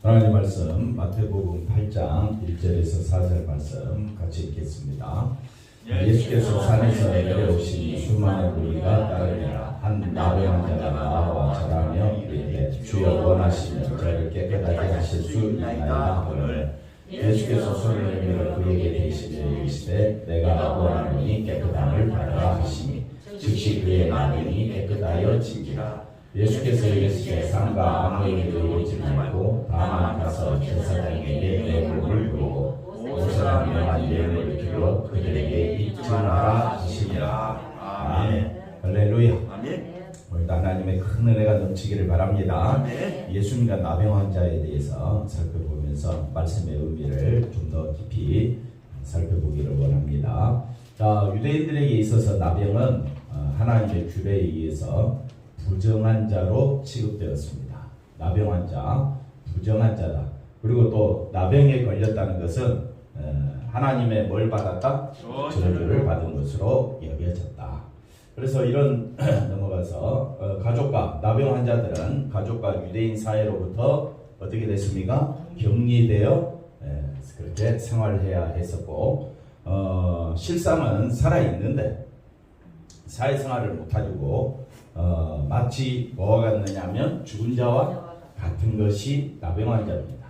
하나님 말씀 마태복음 8장 1절에서 4절 말씀 같이 읽겠습니다. 예수께서 산에서 내려오시니 수많은 무리가 따르니라. 한 나병 환자가 나와 절하며 이르되 주여 원하시면 저를 깨끗하게 하실 수 있나이다 하거늘 예수께서 손을 내밀어 그에게 대시되 이르시되 내가 원하노니 깨끗함을 받으라 하시니 즉시 그의 나병이 깨끗하여 지기라. 예수께서 이르시되 상가 아무에게도 이르지 말고 다만 가서 제사장에게 내 몸을 보고 오사람 명한 예물을 주어 그들에게 잊지 마라 하시니라. 아멘. 할렐루야. 아멘. 오늘도 하나님의 큰 은혜가 넘치기를 바랍니다. 아멘. 예수님과 나병 환자에 대해서 살펴보면서 말씀의 의미를 좀 더 깊이 살펴보기를 원합니다. 자, 유대인들에게 있어서 나병은 하나님의 규례에 의해서 부정한 자로 취급되었습니다. 나병 환자, 부정한 자다. 그리고 또 나병에 걸렸다는 것은 하나님의 뭘 받았다? 저주를 받은 것으로 여겨졌다. 그래서 이런 넘어가서 가족과 나병 환자들은 가족과 유대인 사회로부터 어떻게 됐습니까? 격리되어 그렇게 생활해야 했었고 실상은 살아있는데 사회생활을 못하고 마치 뭐가 같느냐면 죽은 자와 같은 것이 나병 환자입니다.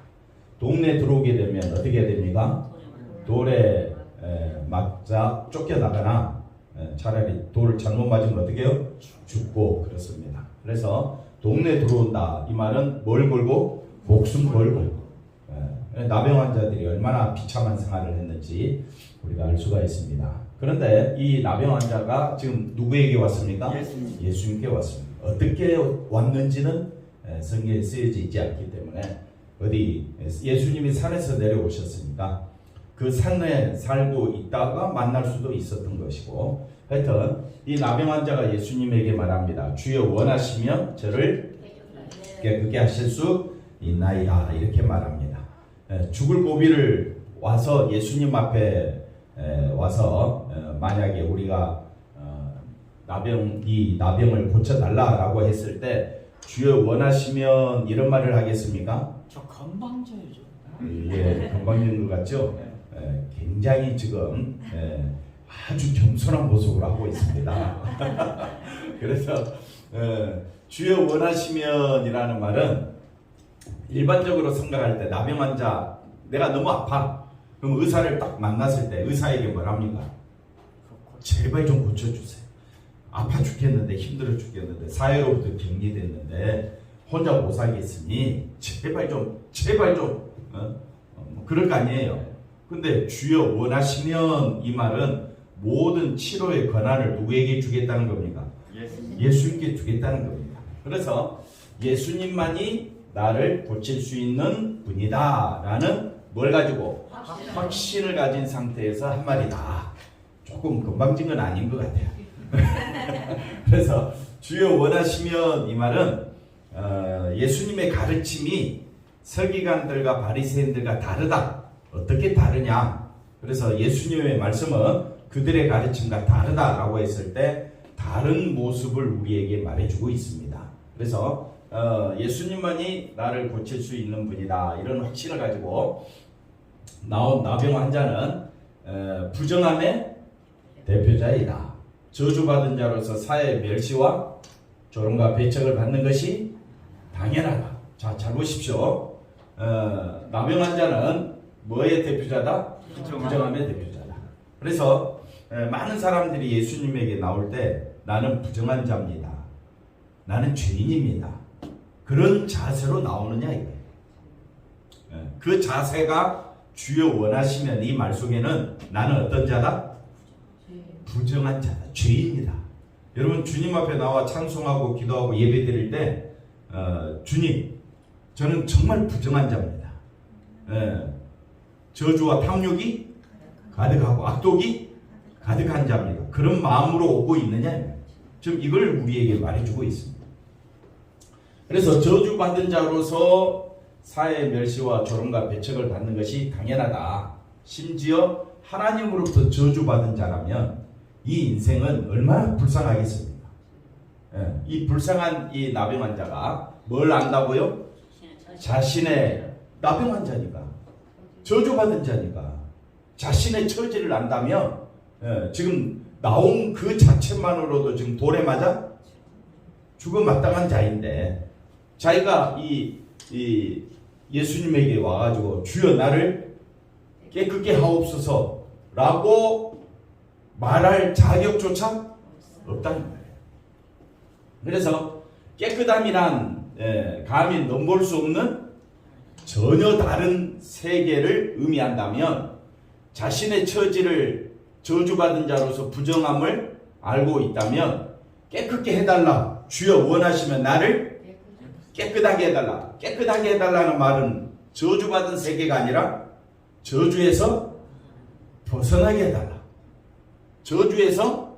동네 들어오게 되면 어떻게 됩니까? 돌에 맞자 쫓겨나거나 차라리 돌을 잘못 맞으면 어떻게 해요? 죽고 그렇습니다. 그래서 동네 들어온다 이 말은 뭘 걸고? 목숨 걸고. 나병 환자들이 얼마나 비참한 생활을 했는지 우리가 알 수가 있습니다. 그런데 이 나병 환자가 지금 누구에게 왔습니까? 예수님께 왔습니다. 어떻게 왔는지는 성경에 쓰여져 있지 않기 때문에 어디 예수님이 산에서 내려오셨으니까 그 산에 살고 있다가 만날 수도 있었던 것이고 하여튼 이 나병 환자가 예수님에게 말합니다. 주여 원하시면 저를 깨끗게 하실 수 있나이다 이렇게 말합니다. 죽을 고비를 와서 예수님 앞에 와서 만약에 우리가 이 나병을 고쳐달라라고 했을 때 주여 원하시면 이런 말을 하겠습니까? 저 건방져야죠. 예, 건방진 것 같죠? 굉장히 지금 아주 겸손한 모습으로 하고 있습니다. 그래서 주여 원하시면 이라는 말은 일반적으로 생각할 때 나병 환자 내가 너무 아파 그럼 의사를 딱 만났을 때 의사에게 뭐랍니까? 제발 좀 고쳐주세요. 아파 죽겠는데 힘들어 죽겠는데 사회로부터 격리됐는데 혼자 못 살겠으니 제발 좀 그럴 거 아니에요. 근데 주여 원하시면 이 말은 모든 치료의 권한을 누구에게 주겠다는 겁니까? 예수님께 주겠다는 겁니다. 그래서 예수님만이 나를 고칠 수 있는 분이다 라는 뭘 가지고? 확신을 가진 상태에서 한 말이다. 조금 건방진 건 아닌 것 같아요. 그래서 주여 원하시면 이 말은 예수님의 가르침이 서기관들과 바리새인들과 다르다. 어떻게 다르냐? 그래서 예수님의 말씀은 그들의 가르침과 다르다라고 했을 때 다른 모습을 우리에게 말해주고 있습니다. 그래서 예수님만이 나를 고칠 수 있는 분이다 이런 확신을 가지고 나온 나병 환자는 부정함의 대표자이다. 저주받은 자로서 사회 멸시와 조롱과 배척을 받는 것이 당연하다. 자, 잘 보십시오. 나병 환자는 뭐의 대표자다? 부정함의 대표자다. 그래서 많은 사람들이 예수님에게 나올 때 나는 부정한 자입니다. 나는 죄인입니다. 그런 자세로 나오느냐 이거예요. 그 자세가 주여 원하시면 이 말 속에는 나는 어떤 자다? 부정한 자다. 죄인이다. 여러분 주님 앞에 나와 찬송하고 기도하고 예배 드릴 때 주님 저는 정말 부정한 자입니다. 저주와 탐욕이 가득하고 악독이 가득한 자입니다. 그런 마음으로 오고 있느냐 지금 이걸 우리에게 말해주고 있습니다. 그래서 저주받은 자로서 사회 멸시와 조롱과 배척을 받는 것이 당연하다. 심지어 하나님으로부터 저주받은 자라면 이 인생은 얼마나 불쌍하겠습니까? 이 불쌍한 이 나병 환자가 뭘 안다고요? 자신의 나병한 자니까, 저주받은 자니까. 자신의 처지를 안다면 지금 나온 그 자체만으로도 지금 돌에 맞아 죽어 마땅한 자인데, 자기가 이 예수님에게 와가지고 주여 나를 깨끗게 하옵소서 라고 말할 자격조차 없다는 거예요. 그래서 깨끗함이란 감히 넘볼 수 없는 전혀 다른 세계를 의미한다면, 자신의 처지를 저주받은 자로서 부정함을 알고 있다면 깨끗게 해달라, 주여 원하시면 나를 깨끗하게 해달라. 깨끗하게 해달라는 말은 저주받은 세계가 아니라 저주에서 벗어나게 해달라, 저주에서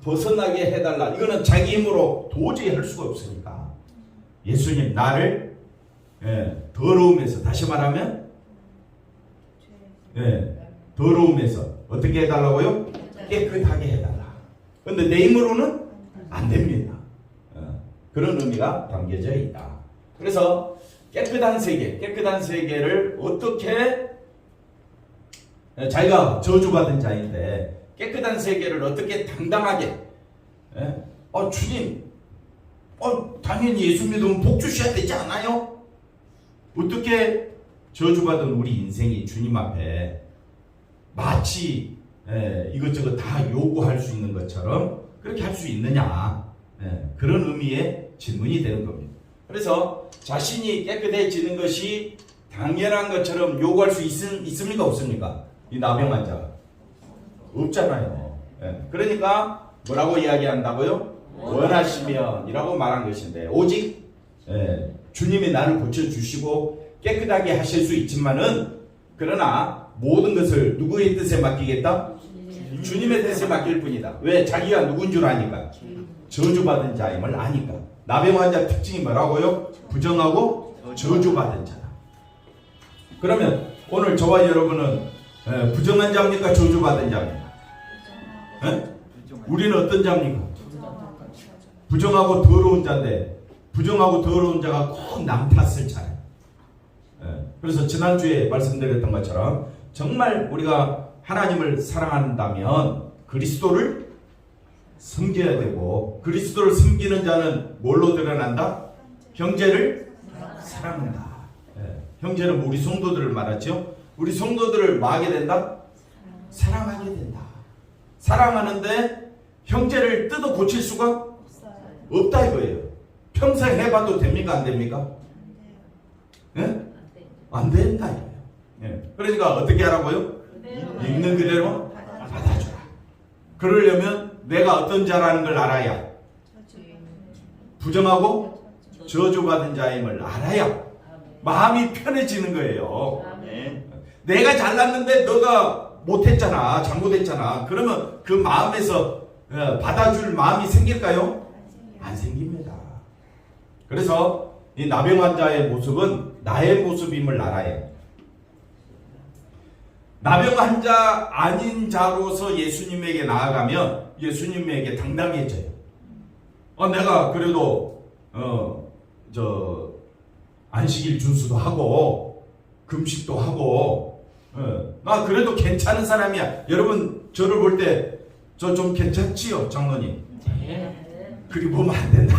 벗어나게 해달라. 이거는 자기 힘으로 도저히 할 수가 없으니까 예수님 나를 더러움에서, 다시 말하면 더러움에서 어떻게 해달라고요? 깨끗하게 해달라. 근데 내 힘으로는 안 됩니다. 그런 의미가 담겨져 있다. 그래서 깨끗한 세계, 깨끗한 세계를 어떻게, 자기가 저주받은 자인데 깨끗한 세계를 어떻게 당당하게, 주님, 당연히 예수 믿으면 복 주셔야 되지 않아요? 어떻게 저주받은 우리 인생이 주님 앞에 마치 이것저것 다 요구할 수 있는 것처럼 그렇게 할 수 있느냐, 그런 의미의 질문이 되는 겁니다. 그래서 자신이 깨끗해지는 것이 당연한 것처럼 요구할 수 있습니까? 없습니까? 이 나병 환자가 없잖아요. 그러니까 뭐라고 이야기한다고요? 원하시면 이라고 말한 것인데, 오직 주님이 나를 고쳐주시고 깨끗하게 하실 수 있지만은, 그러나 모든 것을 누구의 뜻에 맡기겠다? 주님의 뜻에 맡길 뿐이다. 왜? 자기가 누군 줄 아니까, 저주받은 자임을 아니까. 나병 환자 특징이 뭐라고요? 부정하고 저주받은 자다. 그러면 오늘 저와 여러분은 부정한 자입니까? 저주받은 자입니까? 우리는 어떤 자입니까? 부정하고 더러운 자인데, 부정하고 더러운 자가 꼭 남 탓을 잘해. 그래서 지난주에 말씀드렸던 것처럼 정말 우리가 하나님을 사랑한다면 그리스도를 섬겨야 되고, 그리스도를 섬기는 자는 뭘로 드러난다? 형제를 사랑한다. 형제는 우리 성도들을 말하죠. 우리 성도들을 뭐 하게 된다? 사랑하게 된다. 사랑하는데 형제를 뜯어 고칠 수가 없다 이거예요. 평생 해봐도 됩니까? 안 됩니까? 안 된다 이거예요. 그러니까 어떻게 하라고요? 있는 그대로 받아주라. 그러려면 내가 어떤 자라는 걸 알아야, 부정하고 저주받은 자임을 알아야 마음이 편해지는 거예요. 내가 잘났는데 너가 못했잖아, 잘못했잖아. 그러면 그 마음에서 받아줄 마음이 생길까요? 안 생깁니다. 그래서 이 나병 환자의 모습은 나의 모습임을 알아야 해요. 나병 환자 아닌 자로서 예수님에게 나아가면 예수님에게 당당해져요. 내가 그래도 안식일 준수도 하고 금식도 하고 나 그래도 괜찮은 사람이야. 여러분 저를 볼 때 저 좀 괜찮지요, 장로님? 그리 보면 안 된다.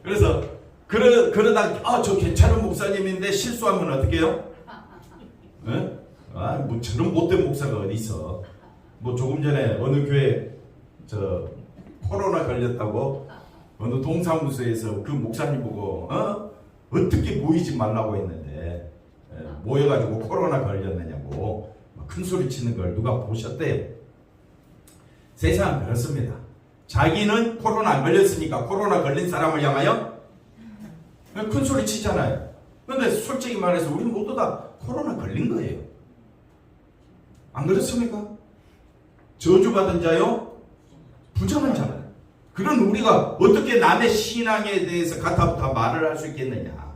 그래서 그러다 저 괜찮은 목사님인데 실수하면 어떻게 해요? 뭐 저런 못된 목사가 어디 있어? 뭐 조금 전에 어느 교회 코로나 걸렸다고 어느 동사무소에서 그 목사님 보고 어떻게 모이지 말라고 했는데 모여가지고 코로나 걸렸느냐고 큰 소리 치는 걸 누가 보셨대요. 세상은 그렇습니다. 자기는 코로나 안 걸렸으니까 코로나 걸린 사람을 향하여 큰 소리 치잖아요. 근데 솔직히 말해서 우리 모두 다 코로나 걸린 거예요. 안 그렇습니까? 저주받은 자요, 부정한 자. 그런 우리가 어떻게 남의 신앙에 대해서 가타부타 말을 할 수 있겠느냐?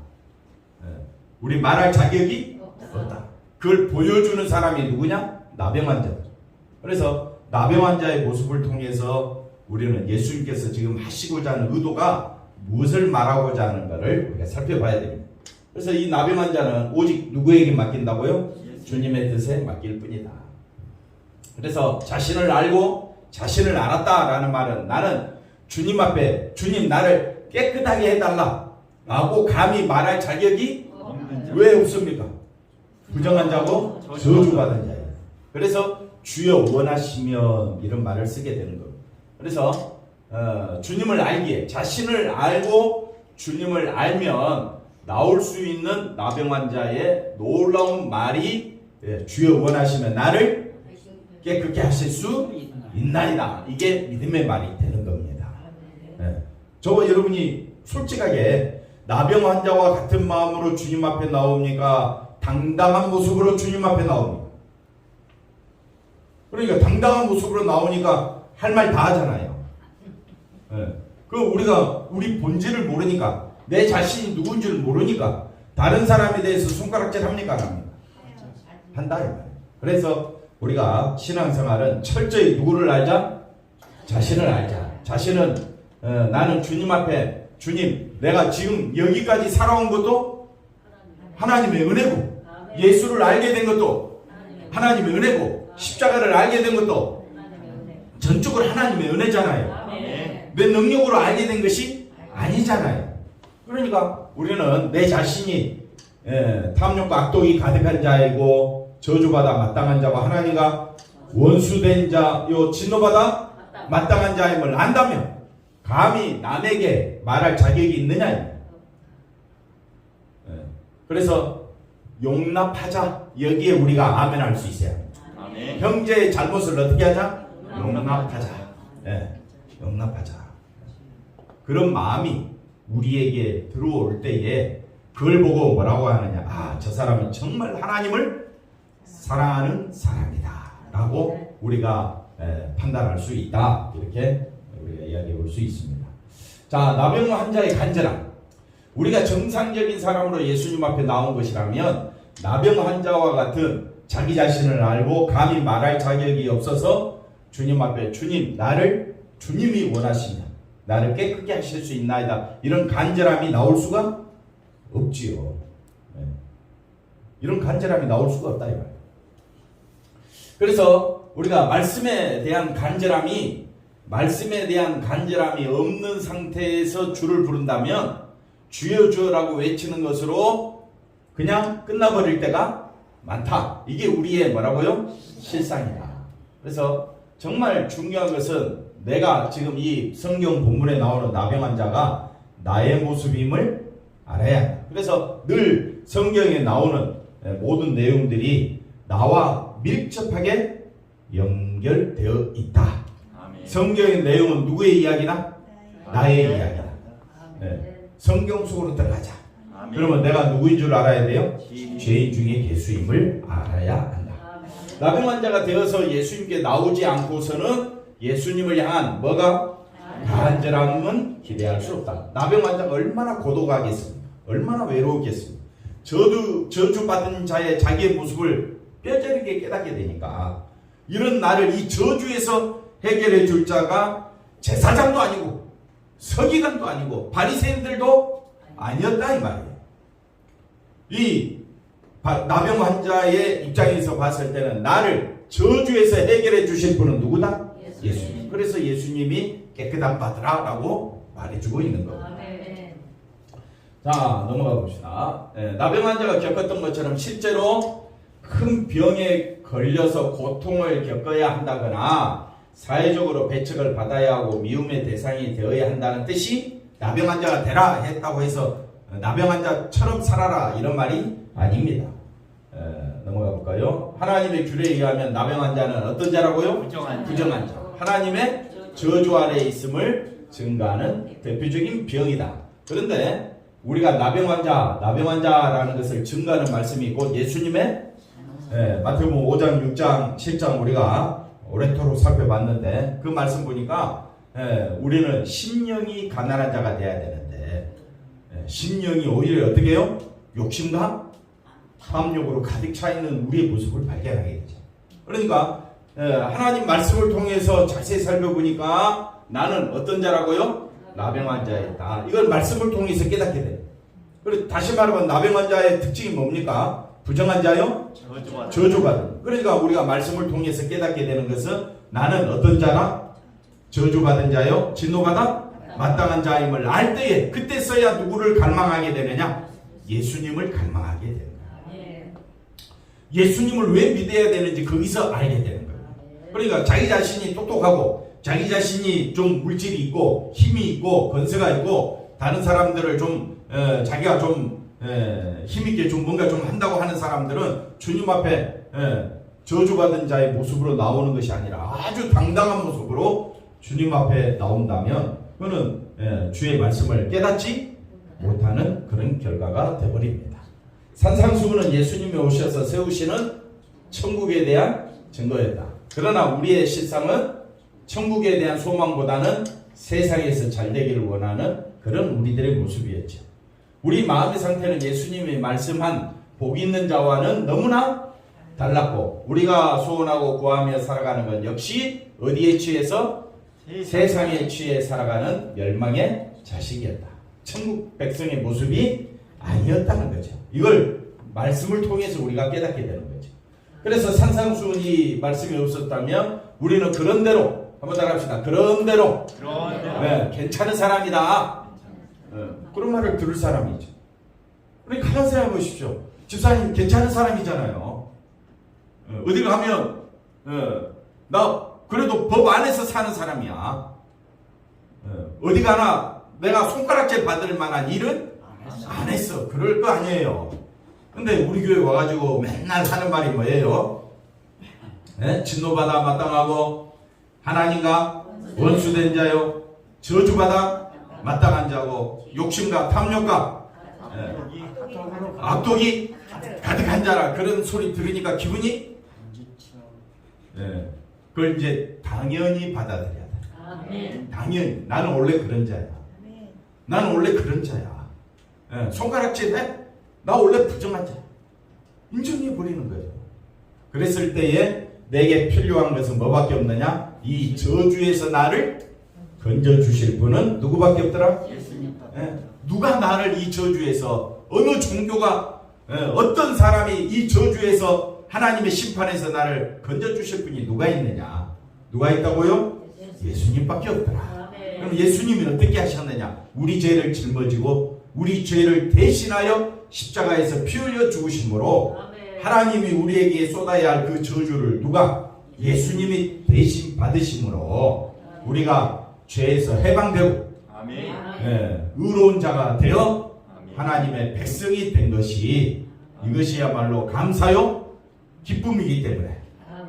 우리 말할 자격이 없다. 그걸 보여주는 사람이 누구냐? 나병 환자. 그래서 나병 환자의 모습을 통해서 우리는 예수님께서 지금 하시고자 하는 의도가 무엇을 말하고자 하는가를 우리가 살펴봐야 됩니다. 그래서 이 나병 환자는 오직 누구에게 맡긴다고요? 주님의 뜻에 맡길 뿐이다. 그래서 자신을 알고 자신을 알았다라는 말은 나는 주님 앞에 주님 나를 깨끗하게 해달라 라고 감히 말할 자격이 왜 없습니까? 부정한 자고 저주받은 자예요. 그래서 주여 원하시면 이런 말을 쓰게 되는 거예요. 그래서 주님을 알기에 자신을 알고 주님을 알면 나올 수 있는 나병 환자의 놀라운 말이 주여 원하시면 나를 깨끗게 하실 수 있나이다. 이게 믿음의 말이 되는 겁니다. 저와 여러분이 솔직하게 나병 환자와 같은 마음으로 주님 앞에 나옵니까? 당당한 모습으로 주님 앞에 나옵니까? 그러니까 당당한 모습으로 나오니까 할 말 다 하잖아요. 우리가 우리 본질을 모르니까 내 자신이 누군지를 모르니까 다른 사람에 대해서 손가락질 합니까? 안 합니까? 한다 이 말이에요. 그래서 우리가 신앙생활은 철저히 누구를 알자? 자신을 알자. 자신은 나는 주님 앞에 주님 내가 지금 여기까지 살아온 것도 하나님의 은혜고 예수를 알게 된 것도 하나님의 은혜고 십자가를 알게 된 것도 전적으로 하나님의 은혜잖아요. 내 능력으로 알게 된 것이 아니잖아요. 그러니까 우리는 내 자신이 탐욕과 악독이 가득한 자이고 저주받아 마땅한 자고 하나님과 원수된 자, 진노받아 마땅한 자임을 안다면 감히 남에게 말할 자격이 있느냐? 그래서 용납하자. 여기에 우리가 아멘 할 수 있어야 합니다. 아멘. 형제의 잘못을 어떻게 하자? 용납하자. 용납하자. 그런 마음이 우리에게 들어올 때에 그걸 보고 뭐라고 하느냐? 저 사람은 정말 하나님을 사랑하는 사람이다 라고 우리가 판단할 수 있다. 이렇게 우리가 이야기해 볼 수 있습니다. 자, 나병 환자의 간절함. 우리가 정상적인 사람으로 예수님 앞에 나온 것이라면 나병 환자와 같은 자기 자신을 알고 감히 말할 자격이 없어서 주님 앞에 주님 나를 주님이 원하시면 나를 깨끗게 하실 수 있나이다. 이런 간절함이 나올 수가 없지요. 이런 간절함이 나올 수가 없다 이 말이에요. 그래서 우리가 말씀에 대한 간절함이 없는 상태에서 주를 부른다면 주여 주여라고 외치는 것으로 그냥 끝나버릴 때가 많다. 이게 우리의 뭐라고요? 실상이다. 그래서 정말 중요한 것은 내가 지금 이 성경 본문에 나오는 나병 환자가 나의 모습임을 알아야 한다. 그래서 늘 성경에 나오는 모든 내용들이 나와 밀접하게 연결되어 있다. 아멘. 성경의 내용은 누구의 이야기나? 나의 이야기다. 성경 속으로 들어가자. 아멘. 그러면 내가 누구인 줄 알아야 돼요? 죄인 중에 개수임을 알아야 한다. 나병 환자가 되어서 예수님께 나오지 않고서는 예수님을 향한 뭐가? 간절함은 기대할 수 없다. 나병 환자가 얼마나 고독하겠습니까? 얼마나 외로웠겠습니까? 저주받은 자의 자기의 모습을 뼈저리게 깨닫게 되니까 이런 나를 이 저주에서 해결해 줄 자가 제사장도 아니고 서기관도 아니고 바리새인들도 아니었다 이 말이에요. 이 나병 환자의 입장에서 봤을 때는 나를 저주에서 해결해 주실 분은 누구다? 예수님. 그래서 예수님이 깨끗함 받으라 라고 말해주고 있는 겁니다. 자, 넘어가 봅시다. 나병 환자가 겪었던 것처럼 실제로 큰 병에 걸려서 고통을 겪어야 한다거나 사회적으로 배척을 받아야 하고 미움의 대상이 되어야 한다는 뜻이 나병 환자가 되라 했다고 해서 나병 환자처럼 살아라 이런 말이 아닙니다. 넘어가 볼까요? 하나님의 규례에 의하면 나병 환자는 어떤 자라고요? 부정한 자. 하나님의 저주 아래에 있음을 증가하는 대표적인 병이다. 그런데 우리가 나병 환자라는 것을 증가하는 말씀이 곧 예수님의 마태복음 5장, 6장, 7장 우리가 오래도록 살펴봤는데 그 말씀 보니까 우리는 심령이 가난한 자가 돼야 되는데 심령이 오히려 어떻게 해요? 욕심과 탐욕으로 가득 차 있는 우리의 모습을 발견하게 되죠. 그러니까 하나님 말씀을 통해서 자세히 살펴보니까 나는 어떤 자라고요? 나병 환자였다. 이걸 말씀을 통해서 깨닫게 돼요. 그리고 다시 말하면 나병 자의 특징이 뭡니까? 부정한 자요? 저주받은. 그러니까 우리가 말씀을 통해서 깨닫게 되는 것은 나는 어떤 자라? 저주받은 자요? 진노받아? 마땅한 자임을 알 때에 그때서야 누구를 갈망하게 되느냐? 예수님을 갈망하게 되는 거예요. 예수님을 왜 믿어야 되는지 거기서 알게 되는 거예요. 그러니까 자기 자신이 똑똑하고 자기 자신이 좀 물질이 있고 힘이 있고 건세가 있고 다른 사람들을 좀 자기가 좀 힘있게 좀 뭔가 좀 한다고 하는 사람들은 주님 앞에 저주받은 자의 모습으로 나오는 것이 아니라 아주 당당한 모습으로 주님 앞에 나온다면 그는 주의 말씀을 깨닫지 못하는 그런 결과가 되어버립니다. 산상수훈은 예수님이 오셔서 세우시는 천국에 대한 증거였다. 그러나 우리의 실상은 천국에 대한 소망보다는 세상에서 잘되기를 원하는 그런 우리들의 모습이었죠. 우리 마음의 상태는 예수님이 말씀한 복 있는 자와는 너무나 달랐고 우리가 소원하고 구하며 살아가는 건 역시 어디에 취해서? 세상에 취해 살아가는 멸망의 자식이었다. 천국 백성의 모습이 아니었다는 거죠. 이걸 말씀을 통해서 우리가 깨닫게 되는 거죠. 그래서 산상수훈이 말씀이 없었다면 우리는 그런 대로 한번 따라합시다. 그런 대로 괜찮은 사람이다. 그런 말을 들을 사람이죠. 우리 가만 생각해 보십시오. 집사님 괜찮은 사람이잖아요. 어디 가면 나 그래도 법 안에서 사는 사람이야. 어디 가나 내가 손가락질 받을 만한 일은 안 했어. 그럴 거 아니에요. 근데 우리 교회 와가지고 맨날 하는 말이 뭐예요? 진노받아 마땅하고 하나님과 원수된 자요 저주받아 마땅한 자고 욕심과 탐욕과 악독이 가득한 자라. 그런 소리 들으니까 기분이 그걸 이제 당연히 받아들여야 돼. 당연히 나는 원래 그런 자야. 나는 원래 그런 자야. 손가락질해? 나 원래 부정한 자야. 인정해 버리는 거예요. 그랬을 때에 내게 필요한 것은 뭐밖에 없느냐? 이 저주에서 나를 건져주실 분은 누구밖에 없더라? 예수님. 누가 나를 이 저주에서 어느 종교가 어떤 사람이 이 저주에서 하나님의 심판에서 나를 건져주실 분이 누가 있느냐? 누가 있다고요? 예수님밖에 없더라. 그럼 예수님이 어떻게 하셨느냐? 우리 죄를 짊어지고 우리 죄를 대신하여 십자가에서 피 흘려 죽으심으로 하나님이 우리에게 쏟아야 할 그 저주를 누가? 예수님이 대신 받으심으로 우리가 죄에서 해방되고 의로운 자가 되어 하나님의 백성이 된 것이 이것이야말로 감사요 기쁨이기 때문에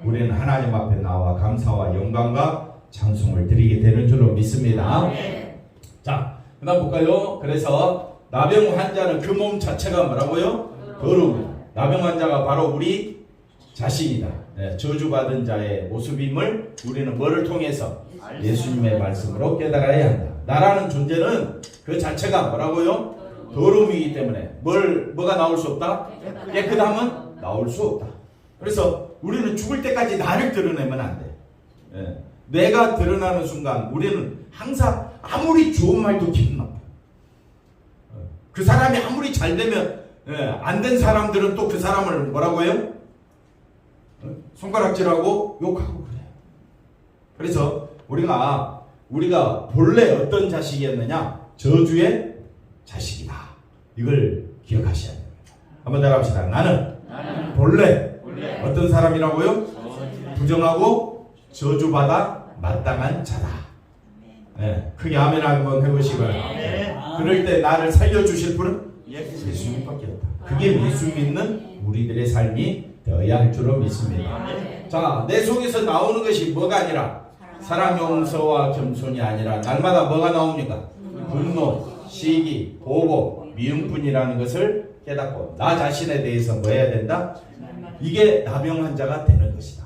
우리는 하나님 앞에 나와 감사와 영광과 찬송을 드리게 되는 줄로 믿습니다. 자, 그 다음 볼까요? 그래서 나병 환자는 그 몸 자체가 뭐라고요? 더러움. 나병 환자가 바로 우리 자신이다. 저주받은 자의 모습임을 우리는 뭐를 통해서? 예수님의 말씀으로 깨달아야 한다. 나라는 존재는 그 자체가 뭐라고요? 더러움이기 때문에 뭐가 나올 수 없다? 깨끗함은 나올 수 없다. 그래서 우리는 죽을 때까지 나를 드러내면 안 돼. 내가 드러나는 순간 우리는 항상 아무리 좋은 말도 기분 나빠. 그 사람이 아무리 잘 되면 안 된 사람들은 또 그 사람을 뭐라고 해요? 손가락질하고 욕하고 그래요. 그래서 우리가 본래 어떤 자식이었느냐? 저주의 자식이다. 이걸 기억하셔야 됩니다. 한번 따라합시다. 나는 본래 어떤 사람이라고요? 부정하고 저주받아 마땅한 자다. 크게 아멘 한번 해보시고요. 그럴 때 나를 살려주실 분은 예수님밖에 없다. 그게 예수 믿는 우리들의 삶이 되어야 할 줄로 믿습니다. 자, 내 속에서 나오는 것이 뭐가 아니라 사랑, 용서와 겸손이 아니라 날마다 뭐가 나옵니까? 분노, 시기, 보복, 미움뿐이라는 것을 깨닫고 나 자신에 대해서 뭐 해야 된다? 이게 나병 환자가 되는 것이다.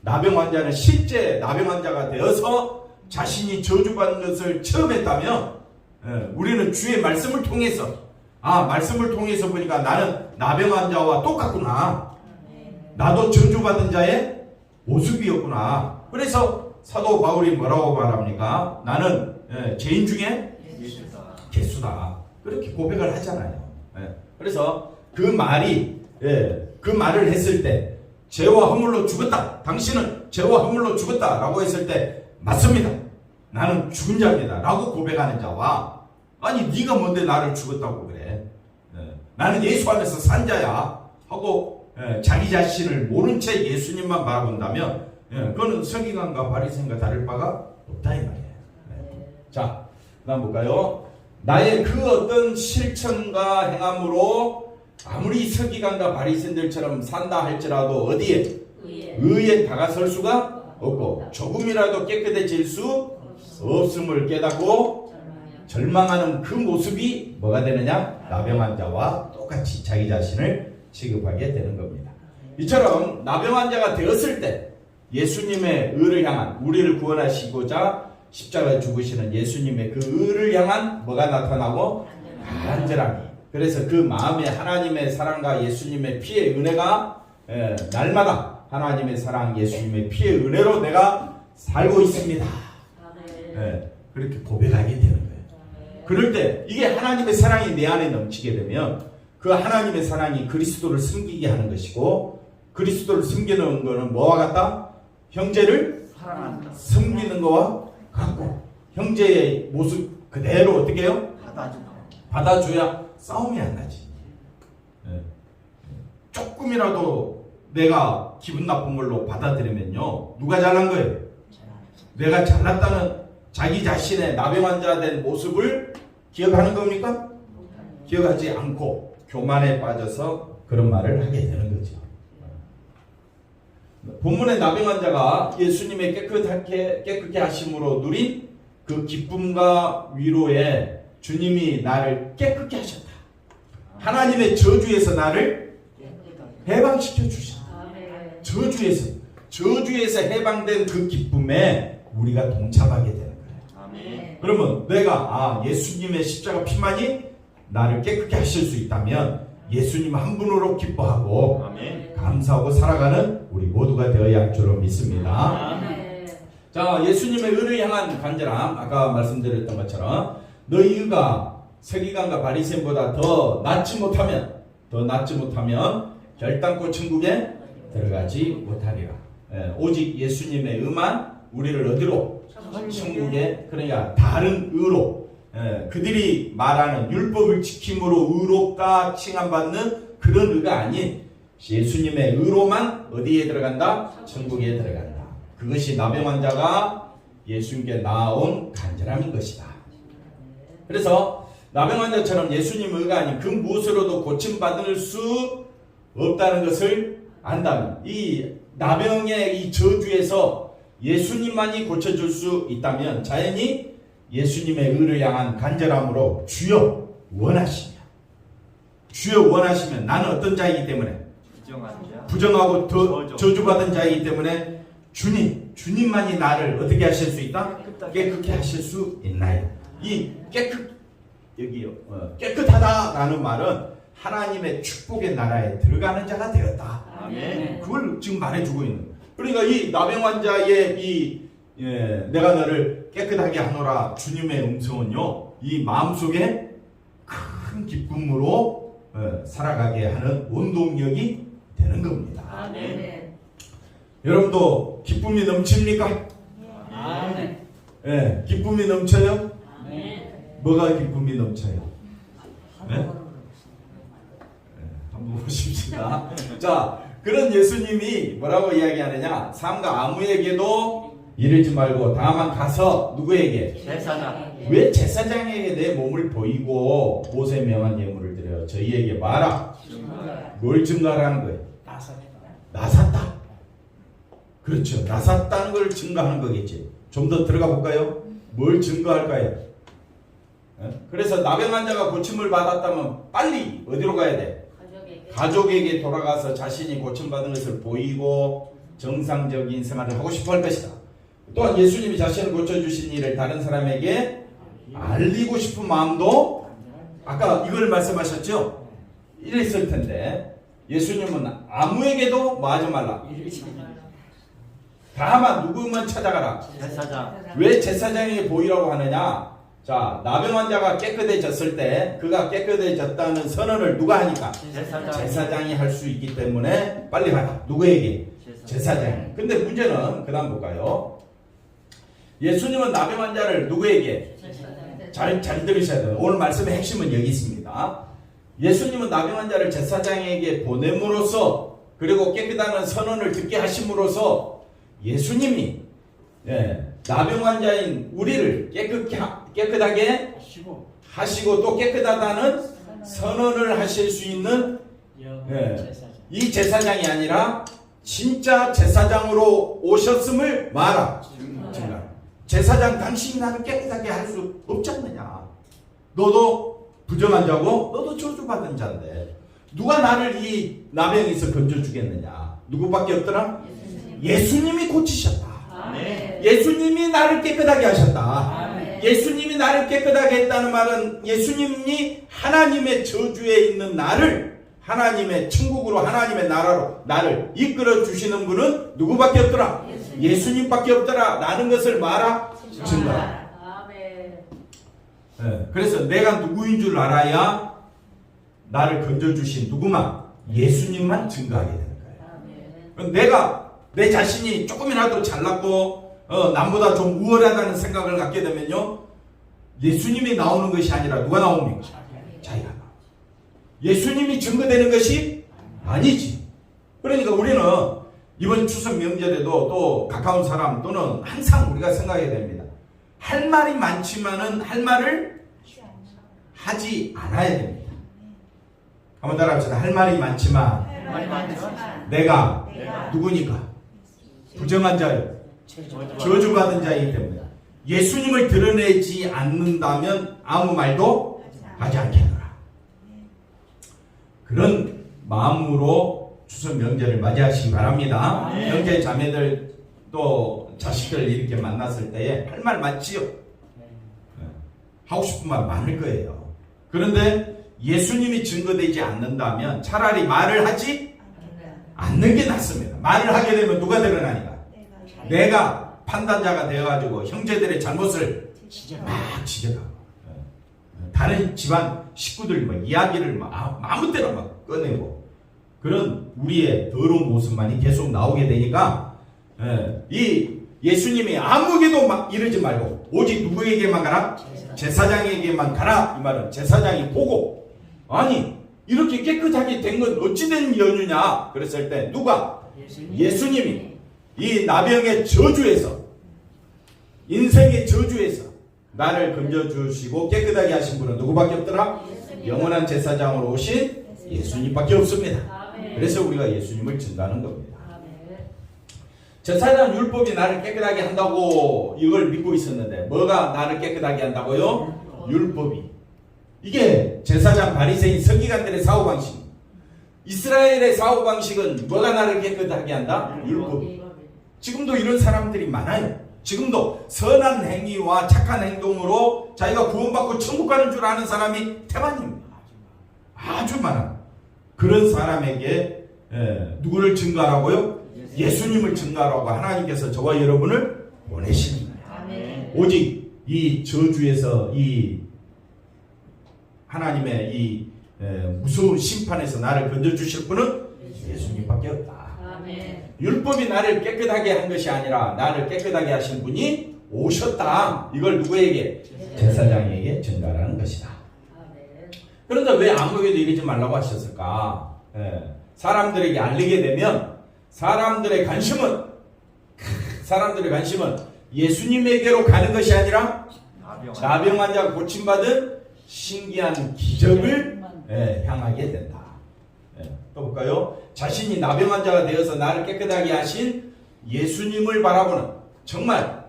나병 환자는 실제 나병 환자가 되어서 자신이 저주받는 것을 처음 했다면 우리는 주의 말씀을 통해서 말씀을 통해서 보니까 나는 나병 환자와 똑같구나. 나도 저주받은 자의 모습이었구나. 그래서 사도 바울이 뭐라고 말합니까? 나는 죄인 중에 개수다. 그렇게 고백을 하잖아요. 예. 그래서 그 말이 그 말을 했을 때 죄와 허물로 죽었다. 당신은 죄와 허물로 죽었다라고 했을 때 맞습니다. 나는 죽은 자입니다. 라고 고백하는 자와 아니 네가 뭔데 나를 죽었다고 그래. 나는 예수 안에서 산 자야 하고 자기 자신을 모른 채 예수님만 바라본다면 그거는 서기관과 바리새인과 다를 바가 없다 이 말이에요. 자, 그다음 볼까요? 나의 그 어떤 실천과 행함으로 아무리 서기관과 바리새인들처럼 산다 할지라도 어디에? 의에 다가설 수가 없고 조금이라도 깨끗해질 수 없음을 깨닫고 절망하는 그 모습이 뭐가 되느냐? 나병한 자와 똑같이 자기 자신을 취급하게 되는 겁니다. 이처럼 나병한 자가 되었을 때 예수님의 의를 향한 우리를 구원하시고자 십자가에 죽으시는 예수님의 그 의를 향한 뭐가 나타나고? 간절함이. 그래서 그 마음에 하나님의 사랑과 예수님의 피의 은혜가 날마다 하나님의 사랑 예수님의 피의 은혜로 내가 살고 있습니다. 그렇게 고백하게 되는 거예요. 그럴 때 이게 하나님의 사랑이 내 안에 넘치게 되면 그 하나님의 사랑이 그리스도를 섬기게 하는 것이고 그리스도를 섬기는 것은 뭐와 같다? 형제를 사랑한다. 섬기는 것과 같고 형제의 모습 그대로 어떻게 해요? 받아줘야 싸움이 안 나지. 조금이라도 내가 기분 나쁜 걸로 받아들이면요 누가 잘난 거예요? 내가 잘났다는 자기 자신의 나병 자 된 모습을 기억하는 겁니까? 기억하지 않고 교만에 빠져서 그런 말을 하게 되는 거죠. 본문의 나병 환자가 예수님의 깨끗게 하심으로 누린 그 기쁨과 위로에 주님이 나를 깨끗게 하셨다. 하나님의 저주에서 나를 해방시켜 주셨다. 저주에서 해방된 그 기쁨에 우리가 동참하게 되는 거예요. 그러면 내가 예수님의 십자가 피만이 나를 깨끗게 하실 수 있다면 예수님 한 분으로 기뻐하고 감사하고 살아가는 우리 모두가 되어야 할 줄로 믿습니다. 자, 예수님의 의를 향한 간절함, 아까 말씀드렸던 것처럼 너희 의가 서기관과 바리새인보다 더 낫지 못하면 결단코 천국에 들어가지 못하리라. 오직 예수님의 의만 우리를 어디로? 천국에. 그러니까 다른 의로 그들이 말하는 율법을 지킴으로 의롭다 칭함받는 그런 의가 아닌 예수님의 의로만 어디에 들어간다? 천국에 들어간다. 그것이 나병 환자가 예수님께 나아온 간절함인 것이다. 그래서 나병 환자처럼 예수님 의가 아닌 그 무엇으로도 고침받을 수 없다는 것을 안다면 이 나병의 이 저주에서 예수님만이 고쳐줄 수 있다면 자연히 예수님의 의를 향한 간절함으로 주여 원하시면 나는 어떤 자이기 때문에 부정하고 저주받은 자이기 때문에 주님만이 나를 어떻게 하실 수 있다? 깨끗게 하실 수 있나요? 이 깨끗하다라는 말은 하나님의 축복의 나라에 들어가는 자가 되었다. 그걸 지금 말해주고 있는 거예요. 그러니까 이 나병 환자의 내가 너를 깨끗하게 하노라 주님의 음성은요 이 마음속에 큰 기쁨으로 살아가게 하는 원동력이 되는 겁니다. 여러분도 기쁨이 넘칩니까? 기쁨이 넘쳐요? 뭐가 기쁨이 넘쳐요? 한번 보십시다. 자, 그런 예수님이 뭐라고 이야기하느냐? 삼가 아무에게도 이르지 말고 다만 가서 누구에게? 제사장. 왜 제사장에게 내 몸을 보이고 모세 명한 예물을 드려 저희에게 말아. 뭘 증거하라는 거예요? 나섰다. 그렇죠. 나섰다는 걸 증거하는 거겠지. 좀 더 들어가 볼까요? 뭘 증거할까요? 그래서 나병 환자가 고침을 받았다면 빨리 어디로 가야 돼? 가족에게 돌아가서 자신이 고침받은 것을 보이고 정상적인 생활을 하고 싶어 할 것이다. 또한 예수님이 자신을 고쳐주신 일을 다른 사람에게 알리고 싶은 마음도 아까 이걸 말씀하셨죠? 이랬을 텐데 예수님은 아무에게도 뭐 하지 말라. 다만 누구만 찾아가라. 제사장. 왜 제사장에게 보이라고 하느냐? 자, 나병 환자가 깨끗해졌을 때 그가 깨끗해졌다는 선언을 누가 하니까? 제사장이 할 수 있기 때문에 빨리 가라. 누구에게? 제사장. 근데 문제는 그 다음 볼까요? 예수님은 나병 환자를 누구에게? 잘 들으셔야 돼요. 오늘 말씀의 핵심은 여기 있습니다. 예수님은 나병 환자를 제사장에게 보냄으로써 그리고 깨끗하다는 선언을 듣게 하심으로써 예수님이 나병 환자인 우리를 깨끗하게 하시고 또 깨끗하다는 선언을 하실 수 있는 이 제사장이 아니라 진짜 제사장으로 오셨음을 말하. 제사장 당신이 나를 깨끗하게 할 수 없지 않느냐. 너도 부정한 자고 너도 저주받은 자인데 누가 나를 이 나병에서 건져주겠느냐. 누구밖에 없더라? 예수님이 고치셨다. 아멘. 예수님이 나를 깨끗하게 하셨다. 아멘. 예수님이 나를 깨끗하게 했다는 말은 예수님이 하나님의 저주에 있는 나를 하나님의 천국으로 하나님의 나라로 나를 이끌어 주시는 분은 누구밖에 없더라? 예수님밖에 없더라 라는 것을 말하 증거라. 그래서 내가 누구인 줄 알아야 나를 건져주신 누구만 예수님만 증거하게 되는 거예요. 내가 내 자신이 조금이라도 잘났고 남보다 좀 우월하다는 생각을 갖게 되면요 예수님이 나오는 것이 아니라 누가 나옵니까? 자기가 나옵니다. 예수님이 증거되는 것이 아니지. 그러니까 우리는 이번 추석 명절에도 또 가까운 사람 또는 항상 우리가 생각해야 됩니다. 할 말이 많지만은 할 말을 하지 않아야 됩니다. 한번 따라합시다. 할 말이 많지만 내가 누구니까? 부정한 자요. 저주받은 자이기 때문에 예수님을 드러내지 않는다면 아무 말도 하지 않겠노라. 그런 마음으로 추석 명절을 맞이하시기 바랍니다. 형제 자매들 또 자식들 이렇게 만났을 때에 할 말 많지요. 하고 싶은 말 많을 거예요. 그런데 예수님이 증거되지 않는다면 차라리 말을 하지 않는 게 낫습니다. 말을 하게 되면 누가 드러나니까? 내가 판단자가 되어가지고 형제들의 잘못을 막 지적하고 다른 집안 식구들 막 이야기를 막 아무 때나 막 꺼내고 그런 우리의 더러운 모습만이 계속 나오게 되니까 이 예수님이 아무에게도 막 이러지 말고 오직 누구에게만 가라? 제사장에게만 가라. 이 말은 제사장이 보고 아니 이렇게 깨끗하게 된 건 어찌된 연유냐 그랬을 때 누가? 예수님이 이 나병의 저주에서 인생의 저주에서 나를 건져주시고 깨끗하게 하신 분은 누구밖에 없더라? 영원한 제사장으로 오신 예수님밖에 없습니다. 그래서 우리가 예수님을 증거하는 겁니다. 제사장 율법이 나를 깨끗하게 한다고 이걸 믿고 있었는데 뭐가 나를 깨끗하게 한다고요? 율법이. 이게 제사장 바리새인 서기관들의 사고방식. 이스라엘의 사고방식은 뭐가 나를 깨끗하게 한다? 율법이. 지금도 이런 사람들이 많아요. 지금도 선한 행위와 착한 행동으로 자기가 구원받고 천국 가는 줄 아는 사람이 태반입니다. 아주 많아. 그런 사람에게 누구를 증거하라고요? 예수님을 증거하라고 하나님께서 저와 여러분을 보내시는 거예요. 오직 이 저주에서 이 하나님의 이 무서운 심판에서 나를 건져주실 분은 예수님밖에 없다. 율법이 나를 깨끗하게 한 것이 아니라 나를 깨끗하게 하신 분이 오셨다. 이걸 누구에게? 제사장에게 증거하라는 것이다. 그런데 왜 아무에게도 이러지 말라고 하셨을까? 사람들에게 알리게 되면 사람들의 관심은 예수님에게로 가는 것이 아니라 나병 환자가 고침받은 신기한 기적을 향하게 된다. 또 볼까요? 자신이 나병 환자가 되어서 나를 깨끗하게 하신 예수님을 바라보는 정말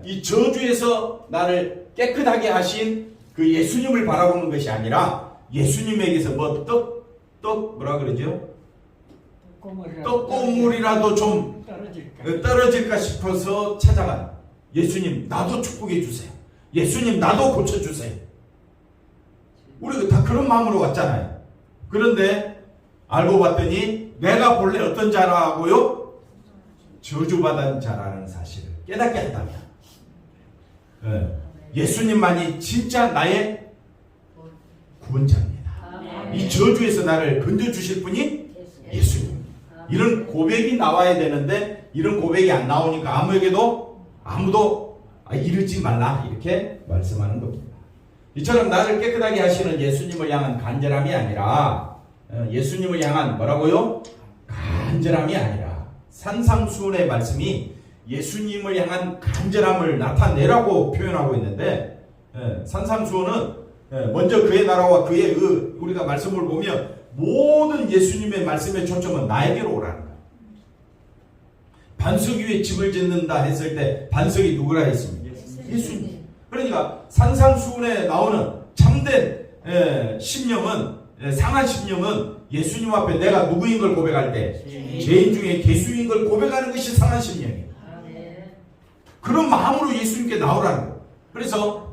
이 저주에서 나를 깨끗하게 하신 그 예수님을 바라보는 것이 아니라 예수님에게서 뭐라 그러죠? 떡고물이라도 좀 떨어질까 싶어서 찾아간 예수님 나도 축복해 주세요. 예수님 나도 고쳐주세요. 우리가 다 그런 마음으로 왔잖아요. 그런데 알고 봤더니 내가 본래 어떤 자라고요? 저주받은 자라는 사실을 깨닫게 한다면 예수님만이 진짜 나의 구원자입니다. 이 저주에서 나를 건져주실 분이 예수님. 이런 고백이 나와야 되는데 이런 고백이 안 나오니까 아무도 이러지 말라 이렇게 말씀하는 겁니다. 이처럼 나를 깨끗하게 하시는 예수님을 향한 간절함이 아니라 예수님을 향한 뭐라고요? 간절함이 아니라 산상수훈의 말씀이 예수님을 향한 간절함을 나타내라고 표현하고 있는데 산상수훈은 먼저 그의 나라와 그의 우리가 말씀을 보면 모든 예수님의 말씀의 초점은 나에게로 오라는 거예요. 반석 위에 집을 짓는다 했을 때 반석이 누구라 했습니까? 예수님. 그러니까 산상수훈에 나오는 참된 신령은 상한 신령은 예수님 앞에 내가 누구인 걸 고백할 때 죄인 중에 개수인 걸 고백하는 것이 상한 신령이에요. 그런 마음으로 예수님께 나오라는 거예요. 그래서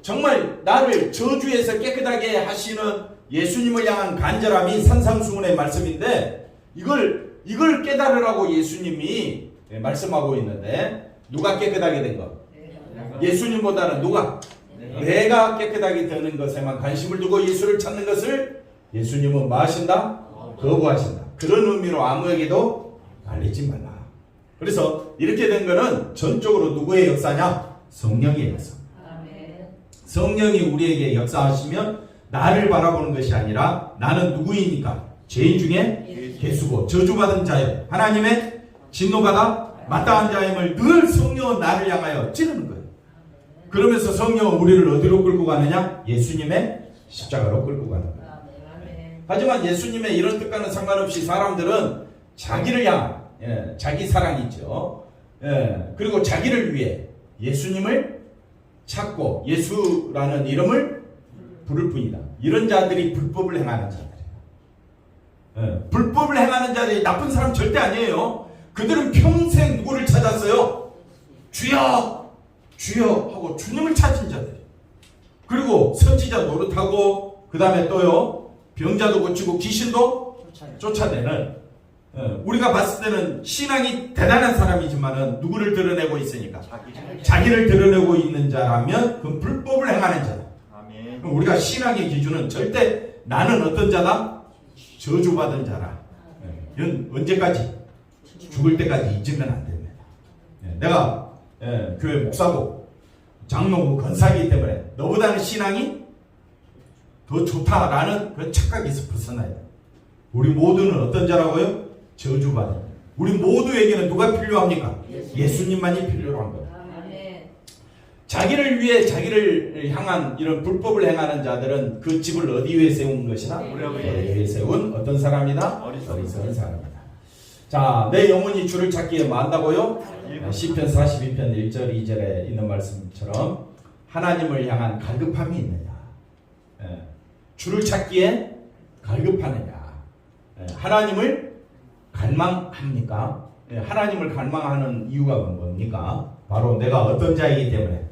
정말 나를 저주에서 깨끗하게 하시는 예수님을 향한 간절함이 산상수훈의 말씀인데 이걸 깨달으라고 예수님이 말씀하고 있는데 누가 깨끗하게 된 것? 예수님보다는 누가? 내가 깨끗하게 되는 것에만 관심을 두고 예수를 찾는 것을 예수님은 뭐 하신다? 거부하신다. 그런 의미로 아무에게도 알리지 말라. 그래서 이렇게 된 거는 전적으로 누구의 역사냐? 성령의 역사. 성령이 우리에게 역사하시면 나를 바라보는 것이 아니라 나는 누구이니까? 죄인 중에 개수고 저주받은 자요 하나님의 진노받아 마땅한 자임을 늘 성령은 나를 향하여 찌르는 거예요. 그러면서 성령은 우리를 어디로 끌고 가느냐? 예수님의 십자가로 끌고 가는 거예요. 하지만 예수님의 이런 뜻과는 상관없이 사람들은 자기를 향한 자기 사랑이 있죠. 그리고 자기를 위해 예수님을 찾고 예수라는 이름을 부를 뿐이다. 이런 자들이 불법을 행하는 자들이에요. 불법을 행하는 자들이 나쁜 사람 절대 아니에요. 그들은 평생 누구를 찾았어요? 주여 주여 하고 주님을 찾은 자들. 그리고 선지자 노릇하고 그 다음에 또요 병자도 고치고 귀신도 쫓아내는 우리가 봤을 때는 신앙이 대단한 사람이지만은 누구를 드러내고 있으니까 자기를 드러내고 있는 자라면 그건 불법을 행하는 자다. 그럼 우리가 신앙의 기준은 절대 나는 어떤 자다? 저주받은 자라. 이건 언제까지? 죽을 때까지 잊으면 안 됩니다. 내가 교회 목사고 장로고 권사이기 때문에 너보다는 신앙이 더 좋다라는 그 착각에서 벗어나야 돼. 우리 모두는 어떤 자라고요? 저주받은. 우리 모두에게는 누가 필요합니까? 예수님만이 필요한 거예요. 자기를 위해 자기를 향한 이런 불법을 행하는 자들은 그 집을 어디 위에 세운 것이다? 머리 위에 세운 어떤 사람이다? 어리석은 사람이다. 자, 내 영혼이 주를 찾기에 만다고요? 시편 42편 1절 2절에 있는 말씀처럼 하나님을 향한 갈급함이 있느냐? 주를 찾기에 갈급하느냐? 하나님을 갈망합니까? 하나님을 갈망하는 이유가 뭡니까? 바로 내가 어떤 자이기 때문에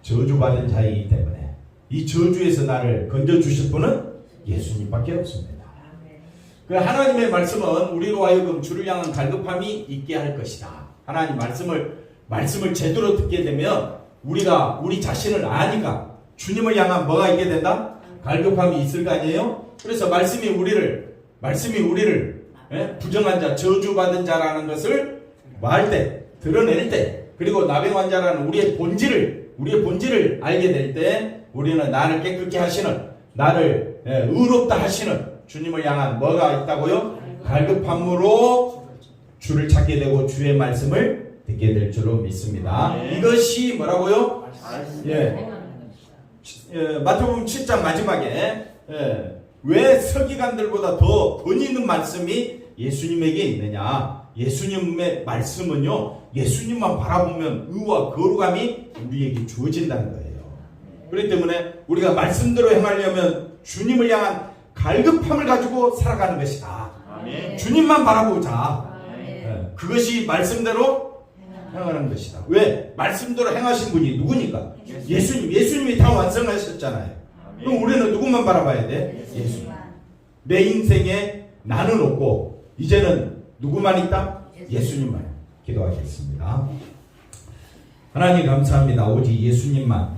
저주받은 자이기 때문에 이 저주에서 나를 건져주실 분은 예수님밖에 없습니다. 그 하나님의 말씀은 우리로 하여금 주를 향한 갈급함이 있게 할 것이다. 하나님 말씀을 제대로 듣게 되면 우리가 우리 자신을 아니까 주님을 향한 뭐가 있게 된다? 갈급함이 있을 거 아니에요? 그래서 말씀이 우리를 부정한 자, 저주받은 자라는 것을 말 때, 드러낼 때, 그리고 나병환 자라는 우리의 본질을 알게 될 때 우리는 나를 깨끗게 하시는, 나를 의롭다 하시는 주님을 향한 뭐가 있다고요? 갈급함으로 주를 찾게 되고 주의 말씀을 듣게 될 줄로 믿습니다. 이것이 뭐라고요? 마태복음 7장 마지막에 왜 서기관들보다 더 권위 있는 말씀이 예수님에게 있느냐? 예수님의 말씀은요, 예수님만 바라보면 의와 거룩함이 우리에게 주어진다는 거예요. 그렇기 때문에 우리가 말씀대로 행하려면 주님을 향한 갈급함을 가지고 살아가는 것이다. 아멘. 주님만 바라보자. 그것이 말씀대로 행하는 것이다. 왜? 말씀대로 행하신 분이 누구니까? 예수님이 다 완성하셨잖아요. 아멘. 그럼 우리는 누구만 바라봐야 돼? 예수님. 내 인생에 나는 없고 이제는 누구만 있다? 예수님만. 기도하겠습니다. 하나님 감사합니다. 오직 예수님만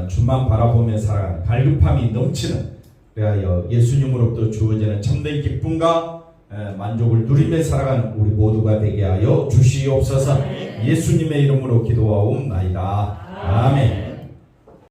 주만 바라보며 살아가는 갈급함이 넘치는, 그리하여 예수님으로부터 주어지는 참된 기쁨과 만족을 누리며 살아가는 우리 모두가 되게 하여 주시옵소서. 예수님의 이름으로 기도하옵나이다. 아멘.